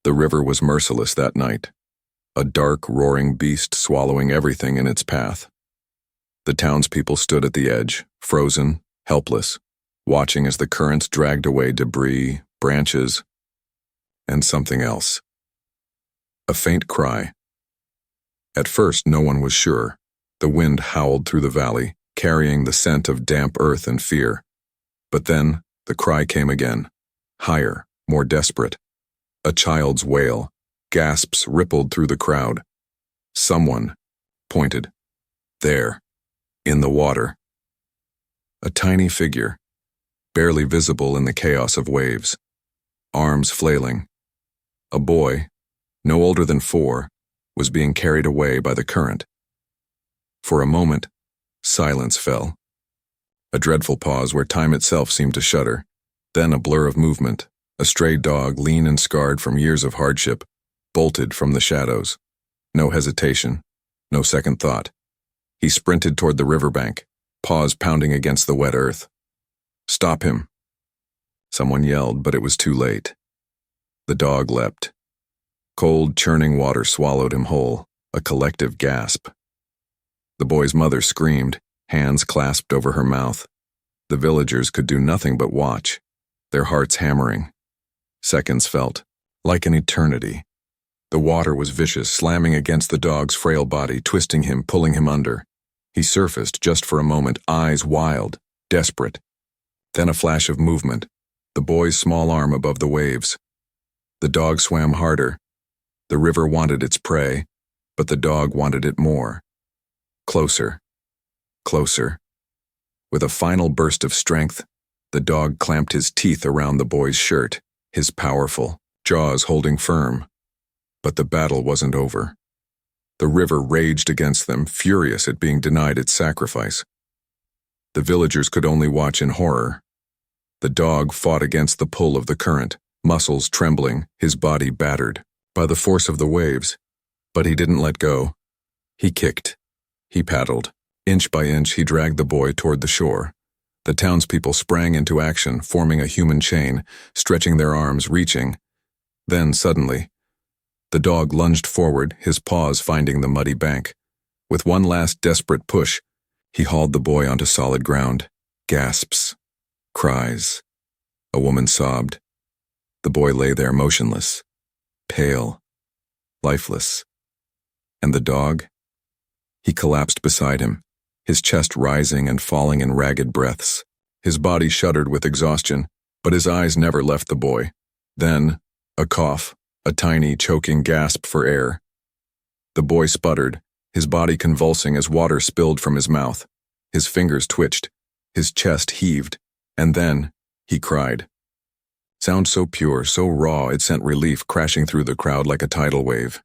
The river was merciless that night, a dark, roaring beast swallowing everything in its path. The townspeople stood at the edge, frozen, helpless, watching as the currents dragged away debris, branches, and something else. A faint cry. At first, no one was sure. The wind howled through the valley, carrying the scent of damp earth and fear. But then, the cry came again, higher, more desperate. A child's wail. Gasps rippled through the crowd. Someone pointed. There, in the water. A tiny figure, barely visible in the chaos of waves, arms flailing. A boy, no older than 4, was being carried away by the current. For a moment, silence fell. A dreadful pause where time itself seemed to shudder. Then a blur of movement, a stray dog, lean and scarred from years of hardship, bolted from the shadows. No hesitation, no second thought. He sprinted toward the riverbank, paws pounding against the wet earth. "Stop him!" Someone yelled, but it was too late. The dog leapt. Cold, churning water swallowed him whole, a collective gasp. The boy's mother screamed, hands clasped over her mouth. The villagers could do nothing but watch, their hearts hammering. Seconds felt like an eternity. The water was vicious, slamming against the dog's frail body, twisting him, pulling him under. He surfaced just for a moment, eyes wild, desperate. Then a flash of movement, the boy's small arm above the waves. The dog swam harder. The river wanted its prey, but the dog wanted it more. Closer. Closer. With a final burst of strength, the dog clamped his teeth around the boy's shirt, his powerful jaws holding firm. But the battle wasn't over. The river raged against them, furious at being denied its sacrifice. The villagers could only watch in horror. The dog fought against the pull of the current, muscles trembling, his body battered by the force of the waves. But he didn't let go. He kicked. He paddled. Inch by inch, he dragged the boy toward the shore. The townspeople sprang into action, forming a human chain, stretching their arms, reaching. Then, suddenly, the dog lunged forward, his paws finding the muddy bank. With one last desperate push, he hauled the boy onto solid ground. Gasps. Cries. A woman sobbed. The boy lay there motionless, pale, lifeless. And the dog? He collapsed beside him, his chest rising and falling in ragged breaths. His body shuddered with exhaustion, but his eyes never left the boy. Then, a cough, a tiny, choking gasp for air. The boy sputtered, his body convulsing as water spilled from his mouth. His fingers twitched, his chest heaved, and then he cried. Sound so pure, so raw, it sent relief crashing through the crowd like a tidal wave.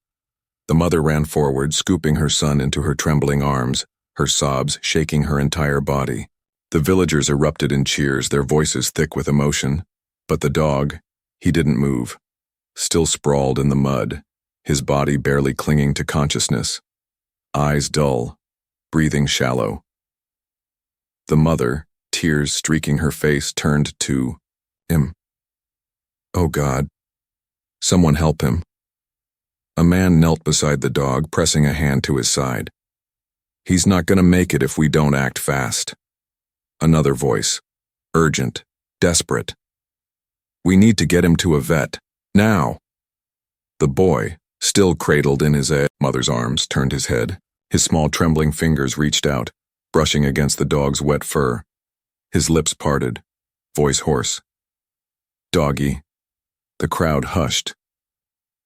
The mother ran forward, scooping her son into her trembling arms, her sobs shaking her entire body. The villagers erupted in cheers, their voices thick with emotion. But the dog, he didn't move, still sprawled in the mud, his body barely clinging to consciousness, eyes dull, breathing shallow. The mother, tears streaking her face, turned to him. "Oh God, someone help him." A man knelt beside the dog, pressing a hand to his side. "He's not gonna make it if we don't act fast." Another voice, urgent, desperate. "We need to get him to a vet, now." The boy, still cradled in his mother's arms, turned his head. His small trembling fingers reached out, brushing against the dog's wet fur. His lips parted, voice hoarse. "Doggy." The crowd hushed.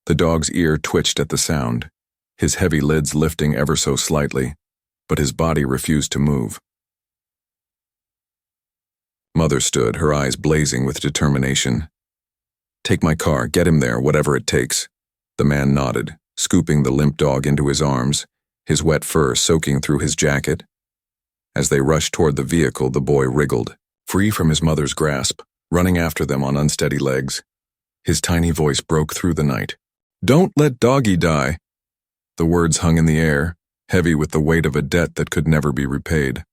The dog's ear twitched at the sound, his heavy lids lifting ever so slightly, but his body refused to move. Mother stood, her eyes blazing with determination. "Take my car, get him there, whatever it takes." The man nodded, scooping the limp dog into his arms, his wet fur soaking through his jacket. As they rushed toward the vehicle, the boy wriggled, free from his mother's grasp, running after them on unsteady legs. His tiny voice broke through the night. "Don't let Doggy die." The words hung in the air, heavy with the weight of a debt that could never be repaid.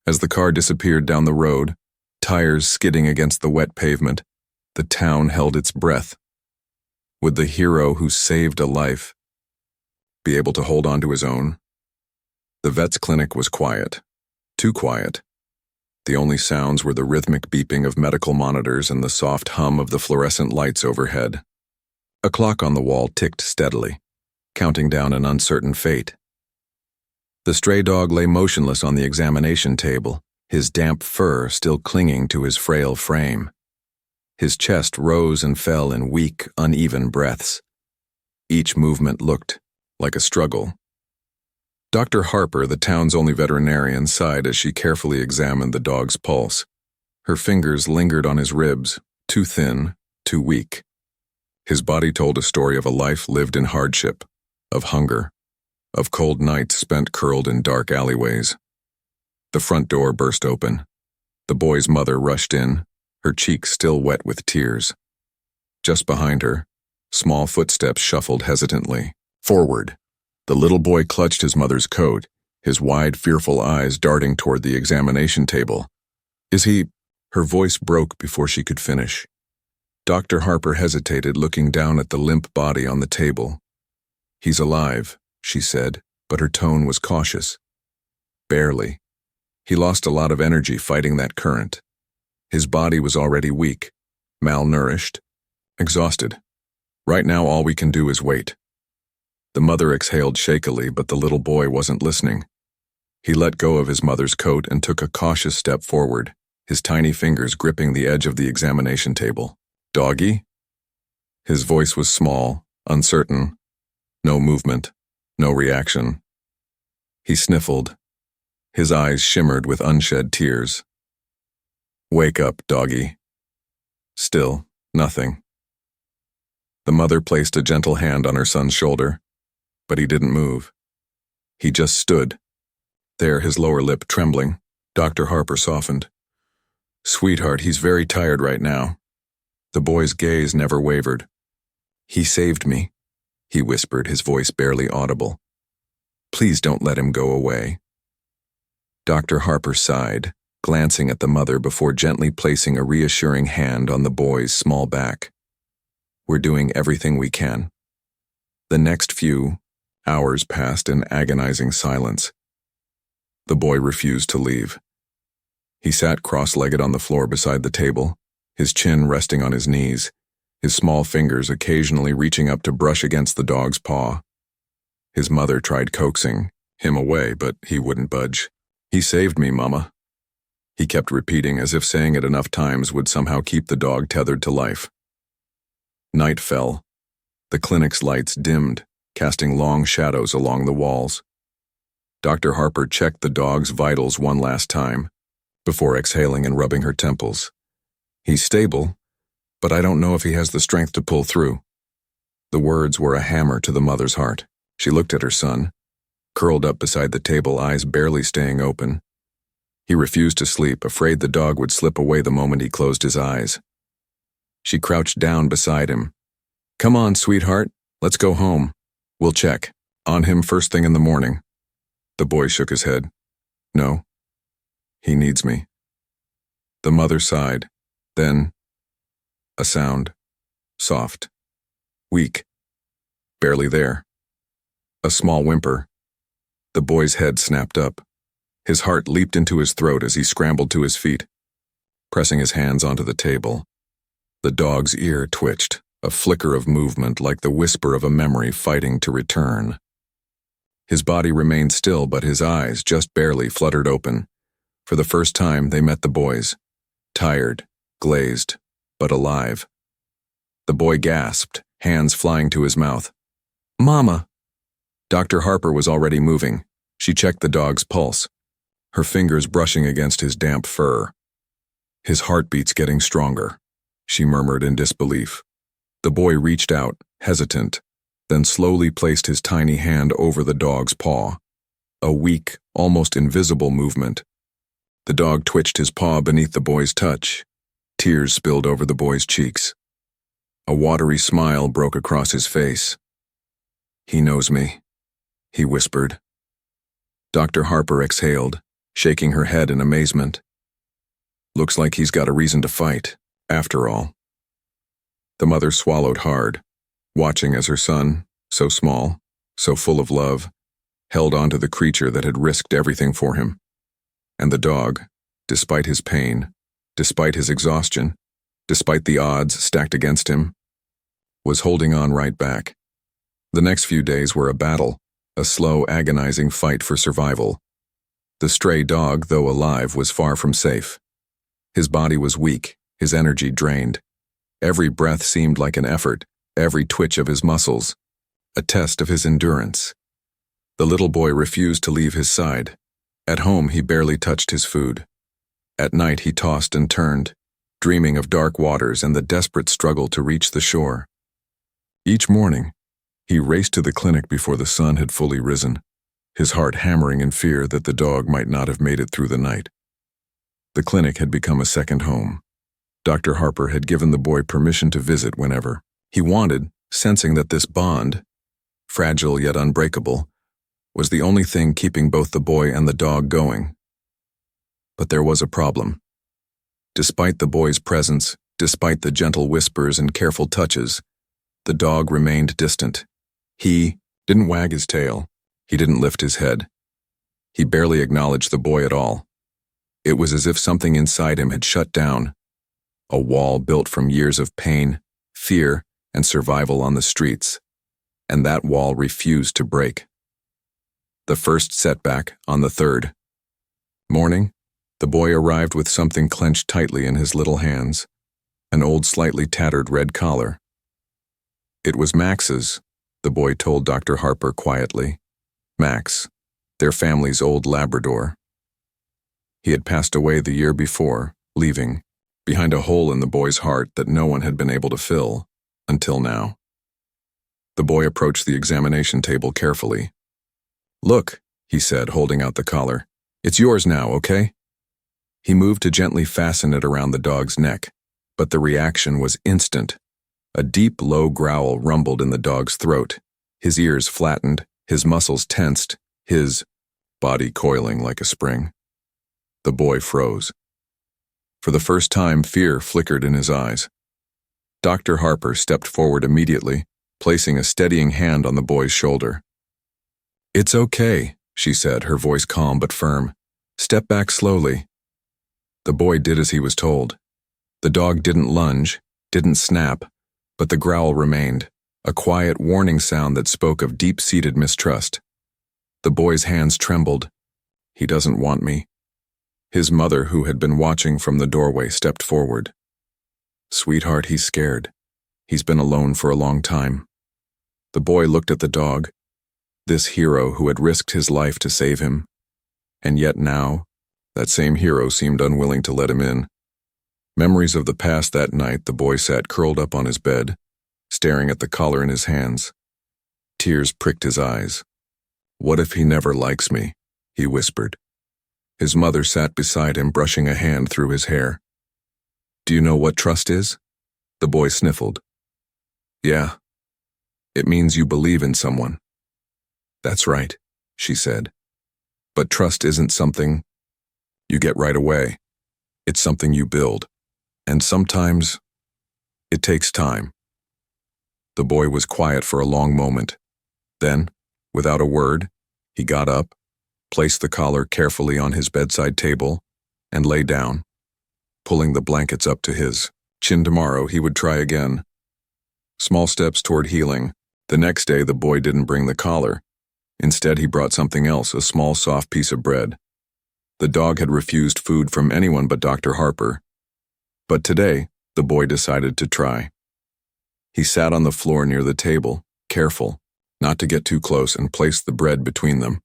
As the car disappeared down the road, tires skidding against the wet pavement, the town held its breath. Would the hero who saved a life be able to hold on to his own? The vet's clinic was quiet. Too quiet. The only sounds were the rhythmic beeping of medical monitors and the soft hum of the fluorescent lights overhead. A clock on the wall ticked steadily, counting down an uncertain fate. The stray dog lay motionless on the examination table, his damp fur still clinging to his frail frame. His chest rose and fell in weak, uneven breaths. Each movement looked like a struggle. Dr. Harper, the town's only veterinarian, sighed as she carefully examined the dog's pulse. Her fingers lingered on his ribs, too thin, too weak. His body told a story of a life lived in hardship, of hunger, of cold nights spent curled in dark alleyways. The front door burst open. The boy's mother rushed in, her cheeks still wet with tears. Just behind her, small footsteps shuffled hesitantly. Forward. The little boy clutched his mother's coat, his wide, fearful eyes darting toward the examination table. Is he? Her voice broke before she could finish. Dr. Harper hesitated, looking down at the limp body on the table. He's alive, she said, but her tone was cautious. Barely. He lost a lot of energy fighting that current. His body was already weak, malnourished, exhausted. Right now all we can do is wait. The mother exhaled shakily, but the little boy wasn't listening. He let go of his mother's coat and took a cautious step forward, his tiny fingers gripping the edge of the examination table. Doggy? His voice was small, uncertain. No movement, no reaction. He sniffled. His eyes shimmered with unshed tears. Wake up, doggy. Still, nothing. The mother placed a gentle hand on her son's shoulder, but he didn't move. He just stood. There, his lower lip trembling. Dr. Harper softened. Sweetheart, he's very tired right now. The boy's gaze never wavered. He saved me, he whispered, his voice barely audible. Please don't let him go away. Dr. Harper sighed, glancing at the mother before gently placing a reassuring hand on the boy's small back. We're doing everything we can. The next few hours passed in agonizing silence. The boy refused to leave. He sat cross-legged on the floor beside the table, his chin resting on his knees, his small fingers occasionally reaching up to brush against the dog's paw. His mother tried coaxing him away, but he wouldn't budge. He saved me, Mama. He kept repeating, as if saying it enough times would somehow keep the dog tethered to life. Night fell. The clinic's lights dimmed, casting long shadows along the walls. Dr. Harper checked the dog's vitals one last time, before exhaling and rubbing her temples. He's stable, but I don't know if he has the strength to pull through. The words were a hammer to the mother's heart. She looked at her son, curled up beside the table, eyes barely staying open. He refused to sleep, afraid the dog would slip away the moment he closed his eyes. She crouched down beside him. Come on, sweetheart, let's go home. We'll check on him first thing in the morning. The boy shook his head. No, he needs me. The mother sighed. Then, a sound. Soft. Weak. Barely there. A small whimper. The boy's head snapped up. His heart leaped into his throat as he scrambled to his feet, pressing his hands onto the table. The dog's ear twitched, a flicker of movement like the whisper of a memory fighting to return. His body remained still, but his eyes just barely fluttered open. For the first time, they met the boy's. Tired, glazed, but alive. The boy gasped, hands flying to his mouth. Mama! Dr. Harper was already moving. She checked the dog's pulse, her fingers brushing against his damp fur. His heartbeat's getting stronger, she murmured in disbelief. The boy reached out, hesitant, then slowly placed his tiny hand over the dog's paw. A weak, almost invisible movement. The dog twitched his paw beneath the boy's touch. Tears spilled over the boy's cheeks. A watery smile broke across his face. He knows me, he whispered. Dr. Harper exhaled, shaking her head in amazement. Looks like he's got a reason to fight, after all. The mother swallowed hard. watching as her son, so small, so full of love, held onto the creature that had risked everything for him. And the dog, despite his pain, despite his exhaustion, despite the odds stacked against him, was holding on right back. The next few days were a battle, a slow, agonizing fight for survival. The stray dog, though alive, was far from safe. His body was weak, his energy drained. Every breath seemed like an effort, every twitch of his muscles, a test of his endurance. The little boy refused to leave his side. At home, he barely touched his food. At night, he tossed and turned, dreaming of dark waters and the desperate struggle to reach the shore. Each morning, he raced to the clinic before the sun had fully risen, his heart hammering in fear that the dog might not have made it through the night. The clinic had become a second home. Dr. Harper had given the boy permission to visit whenever he wanted, sensing that this bond, fragile yet unbreakable, was the only thing keeping both the boy and the dog going. But there was a problem. Despite the boy's presence, despite the gentle whispers and careful touches, the dog remained distant. He didn't wag his tail. He didn't lift his head. He barely acknowledged the boy at all. It was as if something inside him had shut down, a wall built from years of pain, fear, and survival on the streets, and that wall refused to break. The first setback on the third morning, the boy arrived with something clenched tightly in his little hands, an old, slightly tattered red collar. It was Max's, the boy told Dr. Harper quietly. Max, their family's old Labrador. He had passed away the year before, leaving behind a hole in the boy's heart that no one had been able to fill, until now. The boy approached the examination table carefully. "Look," he said, holding out the collar. "It's yours now, okay?" He moved to gently fasten it around the dog's neck, but the reaction was instant. A deep, low growl rumbled in the dog's throat. His ears flattened, his muscles tensed, his body coiling like a spring. The boy froze. For the first time, fear flickered in his eyes. Dr. Harper stepped forward immediately, placing a steadying hand on the boy's shoulder. "It's okay," she said, her voice calm but firm. "Step back slowly." The boy did as he was told. The dog didn't lunge, didn't snap, but the growl remained, a quiet warning sound that spoke of deep-seated mistrust. The boy's hands trembled. "He doesn't want me." His mother, who had been watching from the doorway, stepped forward. "Sweetheart, he's scared. He's been alone for a long time." The boy looked at the dog, this hero who had risked his life to save him. And yet now, that same hero seemed unwilling to let him in. Memories of the past that night, the boy sat curled up on his bed, staring at the collar in his hands. Tears pricked his eyes. "What if he never likes me?" he whispered. His mother sat beside him, brushing a hand through his hair. "Do you know what trust is?" The boy sniffled. "Yeah. It means you believe in someone." "That's right," she said. "But trust isn't something you get right away. It's something you build. And sometimes it takes time." The boy was quiet for a long moment. Then, without a word, he got up, placed the collar carefully on his bedside table, and lay down, pulling the blankets up to his chin. Tomorrow he would try again. Small steps toward healing. The next day the boy didn't bring the collar. Instead he brought something else, a small soft piece of bread. The dog had refused food from anyone but Dr. Harper. But today, the boy decided to try. He sat on the floor near the table, careful not to get too close, and placed the bread between them.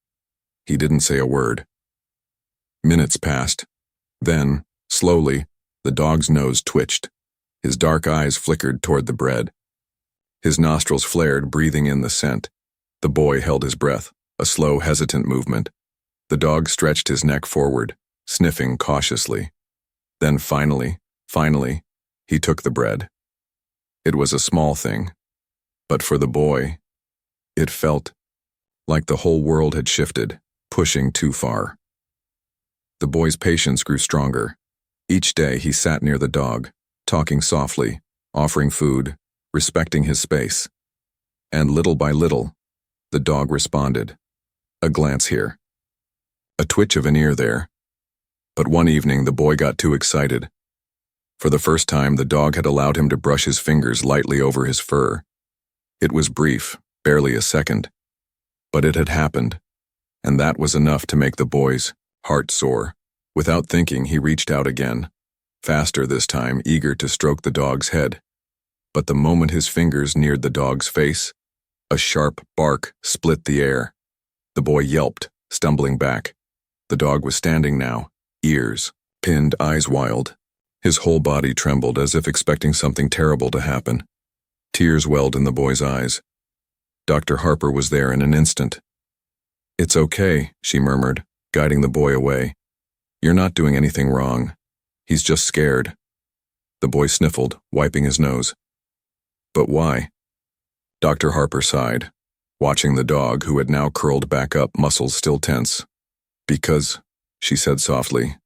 He didn't say a word. Minutes passed. Then, slowly, the dog's nose twitched. His dark eyes flickered toward the bread. His nostrils flared, breathing in the scent. The boy held his breath, a slow, hesitant movement. The dog stretched his neck forward, sniffing cautiously. Then finally, he took the bread. It was a small thing, but for the boy, it felt like the whole world had shifted, pushing too far. The boy's patience grew stronger. Each day he sat near the dog, talking softly, offering food, respecting his space. And little by little, the dog responded. A glance here. A twitch of an ear there. But one evening the boy got too excited. For the first time, the dog had allowed him to brush his fingers lightly over his fur. It was brief, barely a second. But it had happened, and that was enough to make the boy's heart soar. Without thinking, he reached out again, faster this time, eager to stroke the dog's head. But the moment his fingers neared the dog's face, a sharp bark split the air. The boy yelped, stumbling back. The dog was standing now, ears pinned, eyes wild. His whole body trembled as if expecting something terrible to happen. Tears welled in the boy's eyes. Dr. Harper was there in an instant. "It's okay," she murmured, guiding the boy away. "You're not doing anything wrong. He's just scared." The boy sniffled, wiping his nose. "But why?" Dr. Harper sighed, watching the dog, who had now curled back up, muscles still tense. "Because," she said softly,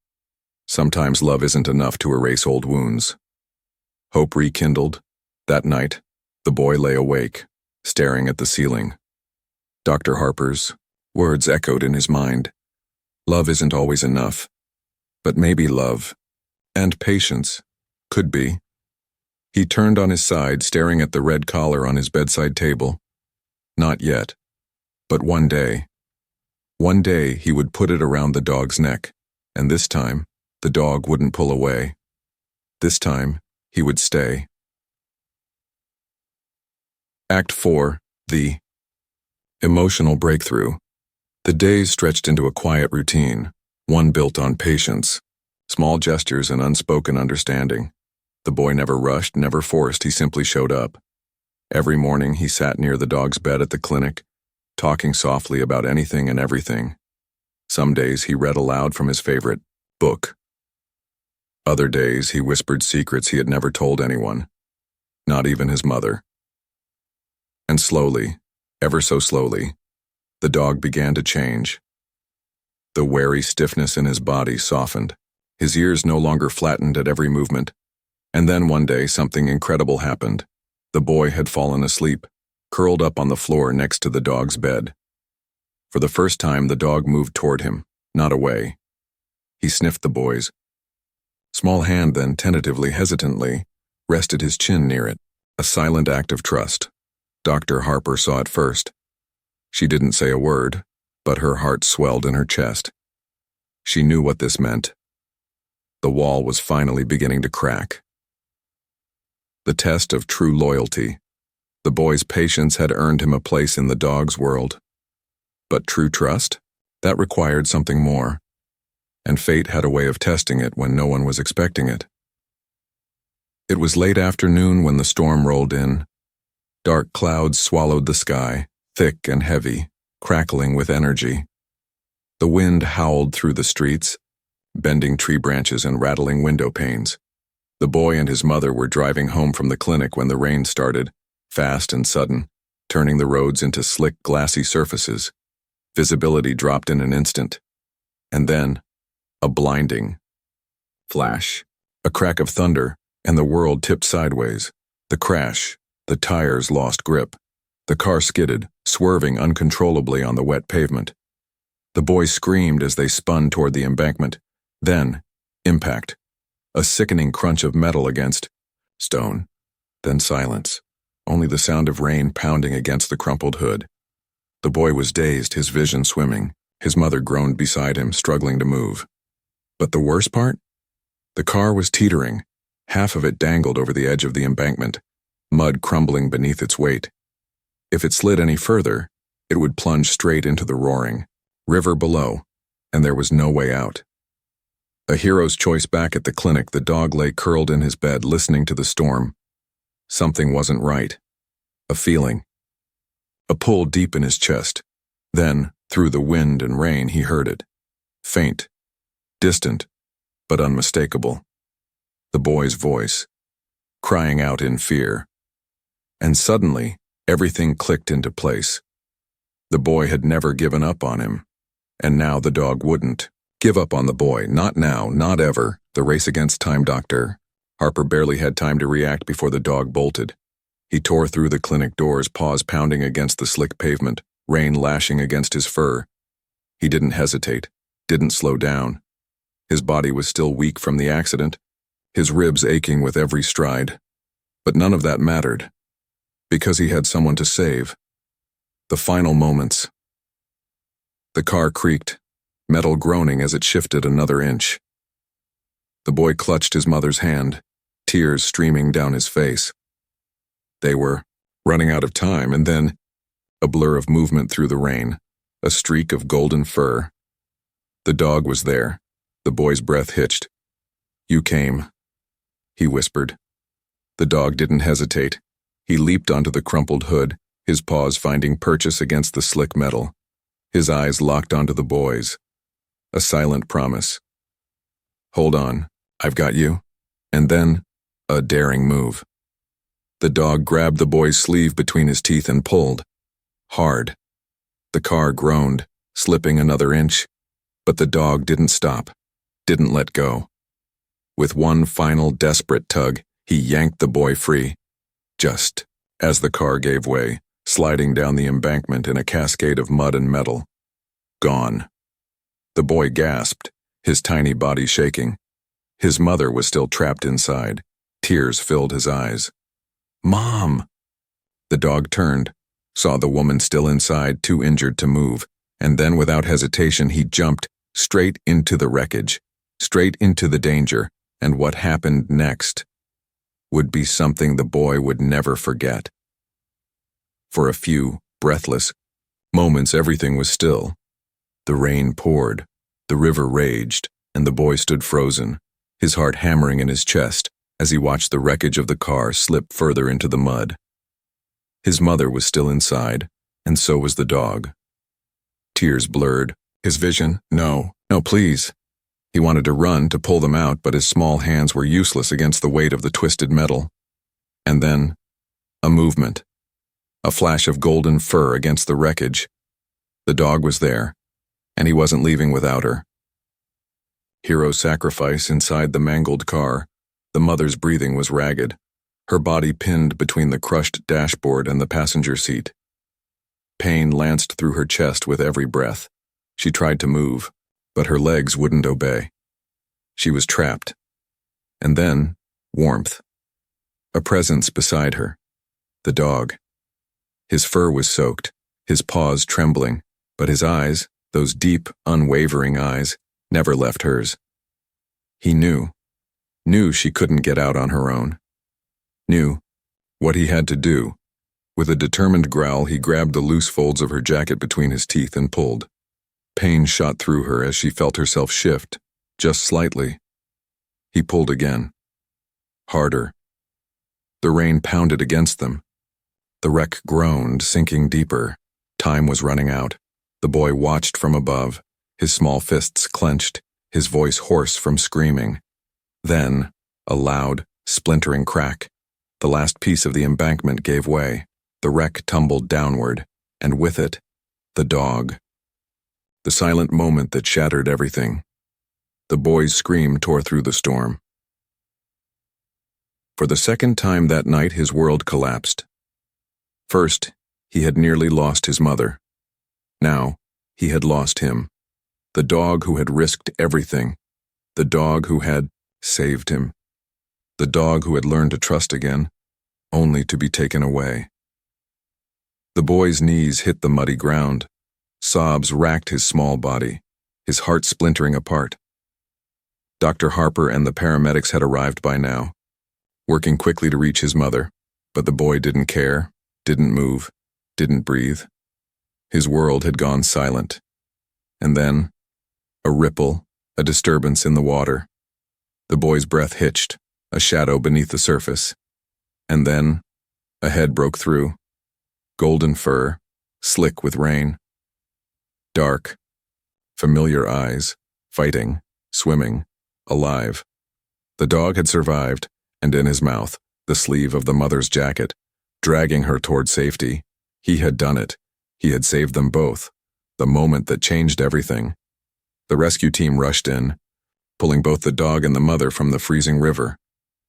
"sometimes love isn't enough to erase old wounds." Hope rekindled. That night, the boy lay awake, staring at the ceiling. Dr. Harper's words echoed in his mind. Love isn't always enough, but maybe love, and patience, could be. He turned on his side, staring at the red collar on his bedside table. Not yet, but one day he would put it around the dog's neck, and this time, the dog wouldn't pull away. This time, he would stay. Act 4, The Emotional Breakthrough. The days stretched into a quiet routine, one built on patience, small gestures and unspoken understanding. The boy never rushed, never forced, he simply showed up. Every morning he sat near the dog's bed at the clinic, talking softly about anything and everything. Some days he read aloud from his favorite book. Other days he whispered secrets he had never told anyone, not even his mother. And slowly, ever so slowly, the dog began to change. The wary stiffness in his body softened. His ears no longer flattened at every movement. And then one day something incredible happened. The boy had fallen asleep, curled up on the floor next to the dog's bed. For the first time, the dog moved toward him, not away. He sniffed the boy's small hand, then tentatively, hesitantly, rested his chin near it, a silent act of trust. Dr. Harper saw it first. She didn't say a word, but her heart swelled in her chest. She knew what this meant. The wall was finally beginning to crack. The test of true loyalty. The boy's patience had earned him a place in the dog's world. But true trust? That required something more. And fate had a way of testing it when no one was expecting it. It was late afternoon when the storm rolled in. Dark clouds swallowed the sky, thick and heavy, crackling with energy. The wind howled through the streets, bending tree branches and rattling window panes. The boy and his mother were driving home from the clinic when the rain started, fast and sudden, turning the roads into slick, glassy surfaces. Visibility dropped in an instant. And then, a blinding flash, a crack of thunder, and the world tipped sideways. The crash, the tires lost grip. The car skidded, swerving uncontrollably on the wet pavement. The boys screamed as they spun toward the embankment. Then, impact. A sickening crunch of metal against stone. Then silence. Only the sound of rain pounding against the crumpled hood. The boy was dazed, his vision swimming. His mother groaned beside him, struggling to move. But the worst part? The car was teetering. Half of it dangled over the edge of the embankment, mud crumbling beneath its weight. If it slid any further, it would plunge straight into the roaring river below, and there was no way out. A hero's choice back at the clinic, the dog lay curled in his bed, listening to the storm. Something wasn't right. A feeling. A pull deep in his chest. Then, through the wind and rain, he heard it. Faint. Distant, but unmistakable. The boy's voice, crying out in fear. And suddenly, everything clicked into place. The boy had never given up on him, and now the dog wouldn't. Give up on the boy, not now, not ever. The race against time, Dr. Harper barely had time to react before the dog bolted. He tore through the clinic doors, paws pounding against the slick pavement, rain lashing against his fur. He didn't hesitate, didn't slow down. His body was still weak from the accident, his ribs aching with every stride. But none of that mattered, because he had someone to save. The final moments. The car creaked, metal groaning as it shifted another inch. The boy clutched his mother's hand, tears streaming down his face. They were running out of time, and then a blur of movement through the rain, a streak of golden fur. The dog was there. The boy's breath hitched. "You came," he whispered. The dog didn't hesitate. He leaped onto the crumpled hood, his paws finding purchase against the slick metal. His eyes locked onto the boy's. A silent promise. "Hold on, I've got you." And then, a daring move. The dog grabbed the boy's sleeve between his teeth and pulled. Hard. The car groaned, slipping another inch. But the dog didn't stop, didn't let go. With one final desperate tug, he yanked the boy free. Just as the car gave way, sliding down the embankment in a cascade of mud and metal. Gone. The boy gasped, his tiny body shaking. His mother was still trapped inside. Tears filled his eyes. "Mom!" The dog turned, saw the woman still inside, too injured to move, and then without hesitation he jumped straight into the wreckage, straight into the danger, and what happened next would be something the boy would never forget. For a few breathless moments everything was still. The rain poured, the river raged, and the boy stood frozen, his heart hammering in his chest as he watched the wreckage of the car slip further into the mud. His mother was still inside, and so was the dog. Tears blurred his vision. No, please. He wanted to run, to pull them out, but his small hands were useless against the weight of the twisted metal. And then, a movement. A flash of golden fur against the wreckage. The dog was there, and he wasn't leaving without her. Hero sacrifice inside the mangled car. The mother's breathing was ragged, her body pinned between the crushed dashboard and the passenger seat. Pain lanced through her chest with every breath. She tried to move, but her legs wouldn't obey. She was trapped. And then, warmth. A presence beside her. The dog. His fur was soaked, his paws trembling, but his eyes, those deep, unwavering eyes, never left hers. He knew she couldn't get out on her own. Knew what he had to do. With a determined growl, he grabbed the loose folds of her jacket between his teeth and pulled. Pain shot through her as she felt herself shift, just slightly. He pulled again. Harder. The rain pounded against them. The wreck groaned, sinking deeper. Time was running out. The boy watched from above, his small fists clenched, his voice hoarse from screaming. Then, a loud, splintering crack. The last piece of the embankment gave way. The wreck tumbled downward, and with it, the dog. The silent moment that shattered everything. The boy's scream tore through the storm. For the second time that night, his world collapsed. First, he had nearly lost his mother. Now, he had lost him. The dog who had risked everything. The dog who had saved him. The dog who had learned to trust again, only to be taken away. The boy's knees hit the muddy ground. Sobs racked his small body, his heart splintering apart. Dr. Harper and the paramedics had arrived by now, working quickly to reach his mother, but the boy didn't care, didn't move, didn't breathe. His world had gone silent. And then, a ripple, a disturbance in the water. The boy's breath hitched, a shadow beneath the surface. And then, a head broke through. Golden fur, slick with rain. Dark, familiar eyes, fighting, swimming, alive. The dog had survived, and in his mouth, the sleeve of the mother's jacket, dragging her toward safety. He had done it. He had saved them both. The moment that changed everything. The rescue team rushed in, pulling both the dog and the mother from the freezing river.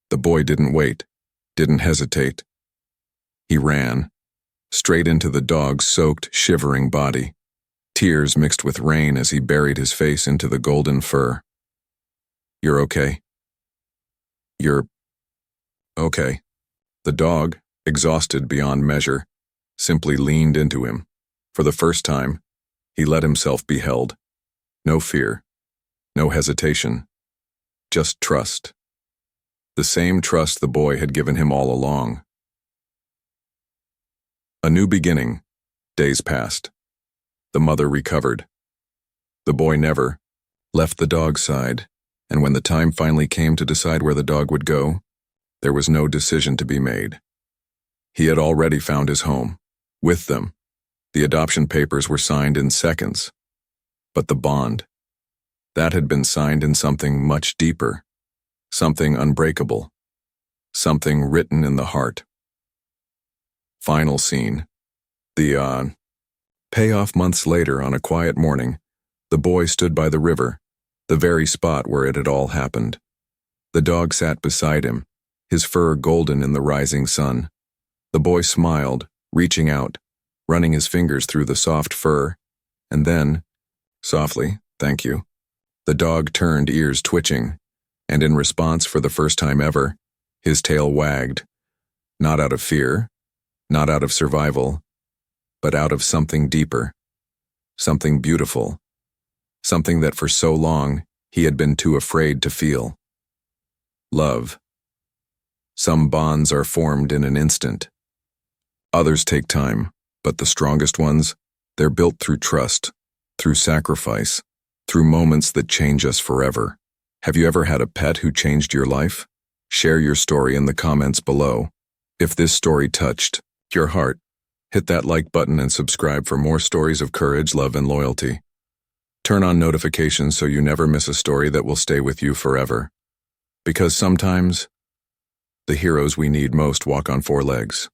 The boy didn't wait, didn't hesitate. He ran, straight into the dog's soaked, shivering body. Tears mixed with rain as he buried his face into the golden fur. "You're okay? You're okay." The dog, exhausted beyond measure, simply leaned into him. For the first time, he let himself be held. No fear, no hesitation, just trust. The same trust the boy had given him all along. A new beginning. Days passed. The mother recovered. The boy never left the dog's side, and when the time finally came to decide where the dog would go, there was no decision to be made. He had already found his home. With them, the adoption papers were signed in seconds. But the bond, that had been signed in something much deeper, something unbreakable, something written in the heart. Final scene. The payoff months later on a quiet morning, the boy stood by the river, the very spot where it had all happened. The dog sat beside him, his fur golden in the rising sun. The boy smiled, reaching out, running his fingers through the soft fur, and then, softly, "Thank you." The dog turned, ears twitching, and in response, for the first time ever, his tail wagged, not out of fear, not out of survival, but out of something deeper, something beautiful, something that for so long he had been too afraid to feel. Love. Some bonds are formed in an instant. Others take time, but the strongest ones, they're built through trust, through sacrifice, through moments that change us forever. Have you ever had a pet who changed your life? Share your story in the comments below. If this story touched your heart, hit that like button and subscribe for more stories of courage, love, and loyalty. Turn on notifications so you never miss a story that will stay with you forever. Because sometimes, the heroes we need most walk on four legs.